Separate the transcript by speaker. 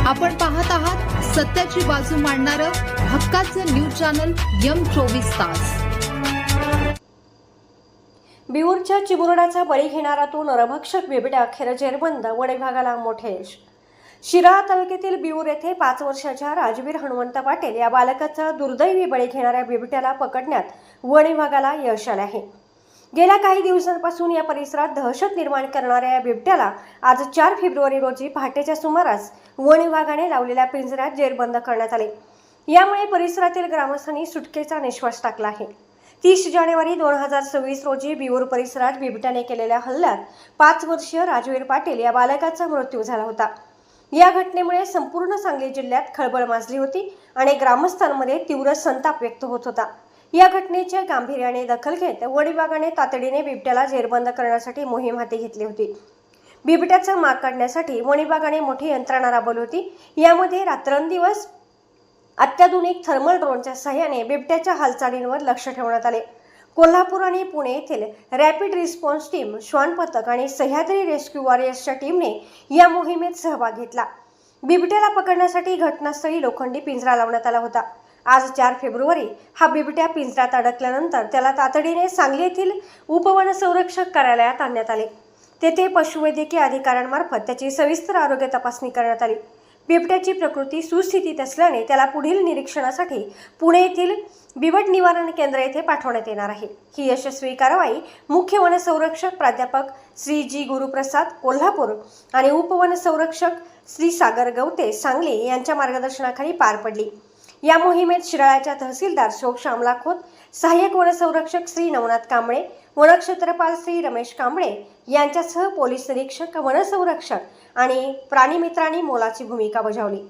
Speaker 1: आपण पाहत आहात सत्याची बाजू मांडणारं हक्काचं न्यूज चॅनल M24 तास।
Speaker 2: बिहुरच्या चिमुरड्याचा बळी घेणारा तो नरभक्षक बिबट्या अखेर जेरबंद, वन विभागाला मोठे यश। शिराळा तालुक्यातील बिहुर येथे 5 वर्षाच्या राजवीर हनुमंत पाटील या बालकाचा दुर्दैवी बळी घेणाऱ्या बिबट्याला पकडण्यात वन विभागाला यश आले आहे। गेल्या काही दिवसांपासून या परिसरात दहशत निर्माण करणाऱ्या या बिबट्याला आज 4 फेब्रुवारी रोजी पहाटेच्या सुमारास वन विभागाने लावलेल्या पिंजऱ्यात जेरबंद करण्यात आले। यामुळे परिसरातील ग्रामस्थांनी सुटकेचा निश्वास टाकला आहे। 30 जानेवारी 2026 रोजी बिहुर परिसरात बिबट्याने केलेल्या हल्ल्यात 5 वर्षीय राजवीर पाटील या बालकाचा मृत्यू झाला होता। या घटनेमुळे संपूर्ण सांगली जिल्ह्यात खळबळ माजली होती आणि ग्रामस्थांमध्ये तीव्र संताप व्यक्त होत होता। या घटनेच्या गांभीर्याने दखल घेत वन विभागाने तातडीने बिबट्याला जेरबंद करण्यासाठी मोहीम हाती घेतली होती। बिबट्याचा माग काढण्यासाठी वन विभागाने मोठी यंत्रणा राबवली होती। यामध्ये रात्रंदिवस अत्याधुनिक थर्मल ड्रोनच्या सहाय्याने बिबट्याच्या हालचालींवर लक्ष ठेवण्यात आले। कोल्हापूर आणि पुणे येथील रॅपिड रिस्पॉन्स टीम, श्वान पथक आणि सह्याद्री रेस्क्यू वॉरियर्सच्या टीमने या मोहिमेत सहभाग घेतला। बिबट्याला पकडण्यासाठी घटनास्थळी लोखंडी पिंजरा लावण्यात आला होता। आज 4 फेब्रुवारी हा बिबट्या पिंजऱ्यात अडकल्यानंतर त्याला तातडीने सांगली येथील उपवन संरक्षक कार्यालयात आणण्यात आले। तेथे पशुवैद्यकीय अधिकाऱ्यांमार्फत त्याची सविस्तर आरोग्य तपासणी करण्यात आली। बिबट्याची प्रकृती सुस्थितीत असल्याने त्याला पुढील निरीक्षणासाठी पुणे येथील बिबट निवारण केंद्र येथे पाठवण्यात येणार आहे। ही यशस्वी कारवाई मुख्य वन संरक्षक प्राध्यापक श्री जी गुरुप्रसाद कोल्हापूर आणि उपवन संरक्षक श्री सागर गवते सांगली यांच्या मार्गदर्शनाखाली पार पडली। या मोहिमेत शिराळ्याच्या तहसीलदार शोक श्यामला खोत, सहाय्यक वन संरक्षक श्री नवनाथ कांबळे, वनक्षेत्रपाल श्री रमेश कांबळे यांच्यासह पोलीस निरीक्षक, वन संरक्षक आणि प्राणीमित्रांनी मोलाची भूमिका बजावली।